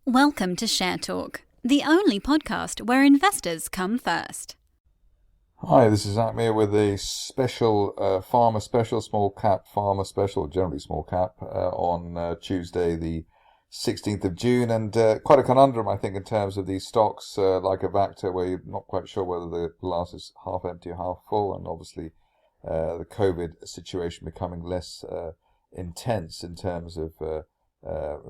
Welcome to Share Talk, the only podcast where investors come first. Hi, this is Zak Mir with a special Pharma special, small cap Pharma special, generally small cap, on Tuesday the 16th of June. And quite a conundrum, I think, in terms of these stocks, like Avacta, where you're not quite sure whether the glass is half empty or half full. And obviously the COVID situation becoming less intense in terms of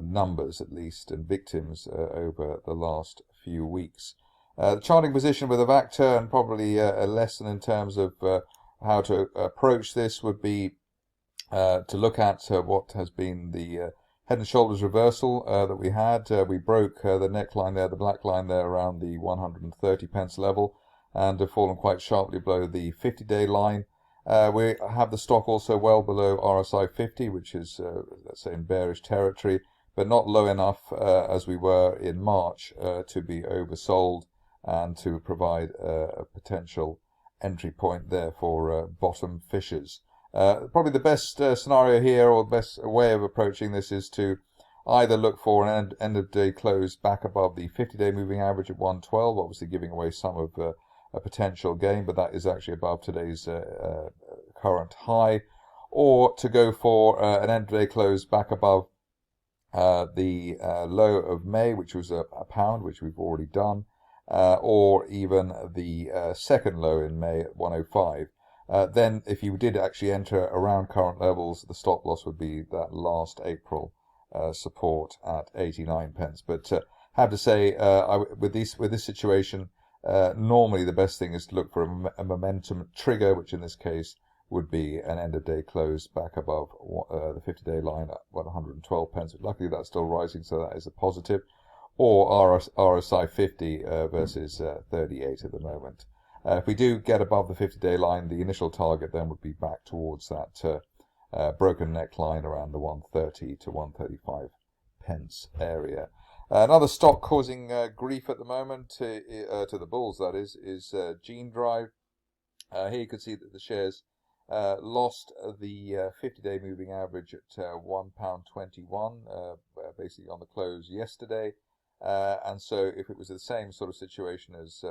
numbers, at least, and victims over the last few weeks. The charting position with Avacta, and probably a lesson in terms of how to approach this, would be to look at what has been the head and shoulders reversal that we had. We broke the neckline there, the black line there, around the 130 pence level, and have fallen quite sharply below the 50-day line. We have the stock also well below RSI 50, which is, let's say, in bearish territory, but not low enough as we were in March to be oversold and to provide a potential entry point there for bottom fishers. Probably the best scenario here, or the best way of approaching this, is to either look for an end-of-day close back above the 50-day moving average at 112, obviously giving away some of a potential gain, but that is actually above today's current high, or to go for an end-of-day close back above the low of May, which was a pound, which we've already done, or even the second low in May at 105. Then if you did actually enter around current levels, the stop loss would be that last April support at 89 pence. But have to say, with this situation, normally the best thing is to look for a momentum trigger, which in this case would be an end-of-day close back above the 50-day line at 112 pence. Luckily, that's still rising, so that is a positive. Or RSI 50 versus 38 at the moment. If we do get above the 50-day line, the initial target then would be back towards that broken neckline around the 130 to 135 pence area. Another stock causing grief at the moment, to the bulls that is Gene Drive. Here you can see that the shares lost the 50-day moving average at £1.21, basically on the close yesterday. And so if it was the same sort of situation as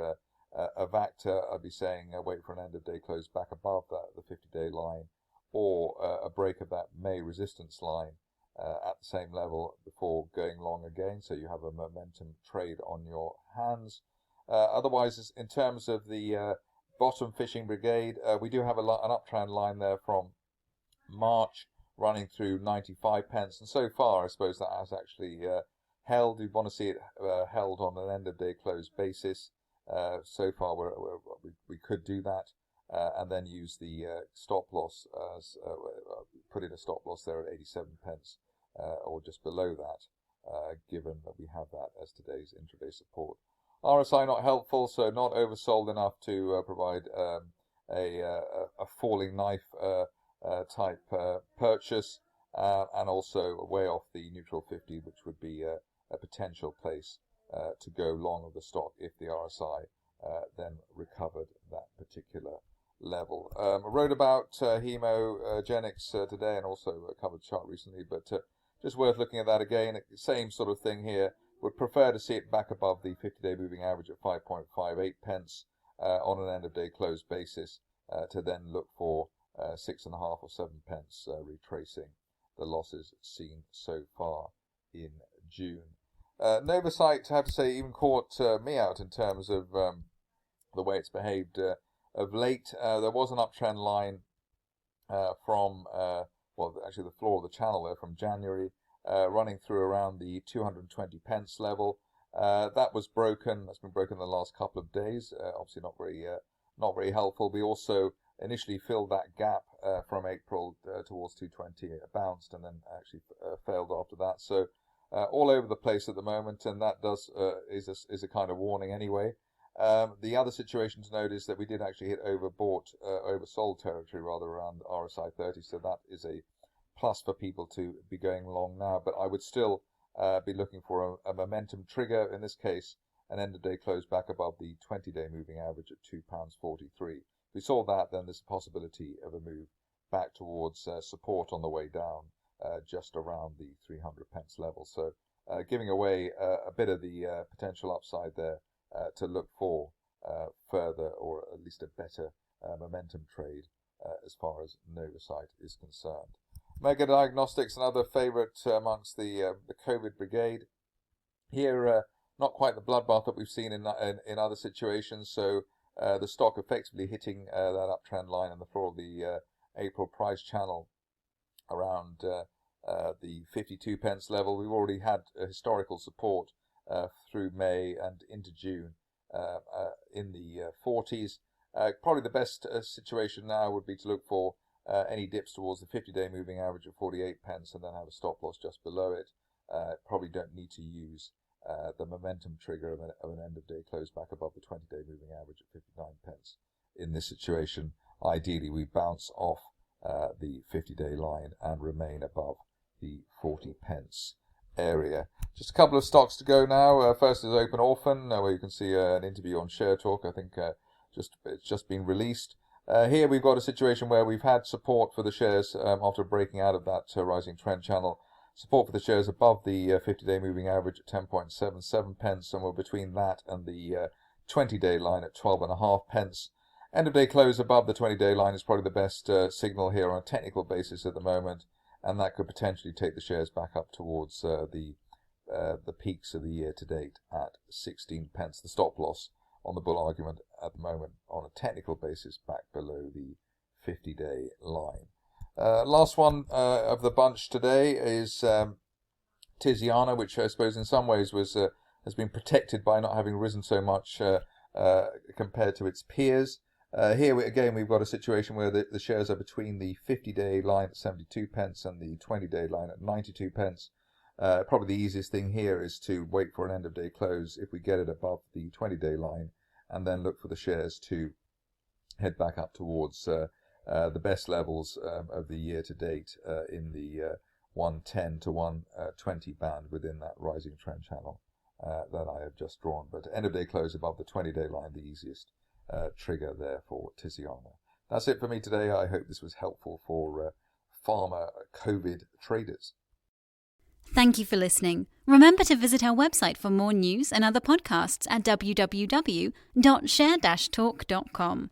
Avacta, I'd be saying wait for an end-of-day close back above the 50-day line, or a break of that May resistance line at the same level before going long again, so you have a momentum trade on your hands. Otherwise, in terms of the bottom fishing brigade, we do have an uptrend line there from March running through 95 pence, and so far I suppose that has actually held. We want to see it held on an end-of-day close basis. So far we could do that, and then use the stop loss as put in a stop loss there at 87 pence, or just below that, given that we have that as today's intraday support. RSI not helpful, so not oversold enough to provide a falling knife type purchase, and also way off the neutral 50, which would be a potential place to go long of the stock if the RSI then recovered that particular level. I wrote about hemogenics today, and also covered the chart recently, but just worth looking at that again. Same sort of thing here. Would prefer to see it back above the 50-day moving average at 5.58 pence on an end-of-day close basis, to then look for 6.5 or 7 pence, retracing the losses seen so far in June. Novocyte, I have to say, even caught me out in terms of the way it's behaved of late. There was an uptrend line from, actually the floor of the channel there from January, running through around the 220 pence level. That was broken. That's been broken in the last couple of days. Obviously not very helpful. We also initially filled that gap from April towards 220. It bounced and then actually failed after that. So all over the place at the moment, and that is a kind of warning anyway. The other situation to note is that we did actually hit oversold territory rather, around RSI 30, so that is a plus for people to be going long now. But I would still be looking for a momentum trigger, in this case an end-of-day close back above the 20-day moving average at £2.43. If we saw that, then there's a possibility of a move back towards support on the way down, just around the 300 pence level. So giving away a bit of the potential upside there to look for further, or at least a better momentum trade as far as Novocyte is concerned. Mega Diagnostics, another favourite amongst the COVID brigade. Here, not quite the bloodbath that we've seen in other situations, so the stock effectively hitting that uptrend line on the floor of the April price channel around the 52 pence level. We've already had historical support through May and into June in the 40s. Probably the best situation now would be to look for any dips towards the 50-day moving average of 48 pence and then have a stop loss just below it. Probably don't need to use the momentum trigger of an end-of-day close back above the 20-day moving average at 59 pence. In this situation, ideally we bounce off the 50-day line and remain above the 40 pence area. Just a couple of stocks to go now. First is Open Orphan, where you can see an interview on Share Talk. I think it's just been released. Here we've got a situation where we've had support for the shares after breaking out of that rising trend channel. Support for the shares above the 50-day moving average at 10.77 pence, somewhere between that and the 20-day line at 12.5 pence. End of day close above the 20-day line is probably the best signal here on a technical basis at the moment, and that could potentially take the shares back up towards the peaks of the year to date at 16 pence. The stop loss on the bull argument at the moment on a technical basis back below the 50-day line. Last one of the bunch today is Tiziana, which I suppose in some ways has been protected by not having risen so much compared to its peers. Here we've got a situation where the shares are between the 50-day line at 72 pence and the 20-day line at 92 pence. Probably the easiest thing here is to wait for an end-of-day close if we get it above the 20-day line, and then look for the shares to head back up towards the best levels of the year to date in the 110 to 120 band within that rising trend channel that I have just drawn. But end-of-day close above the 20-day line, the easiest trigger there for Tiziana. That's it for me today. I hope this was helpful for pharma COVID traders. Thank you for listening. Remember to visit our website for more news and other podcasts at www.share-talk.com.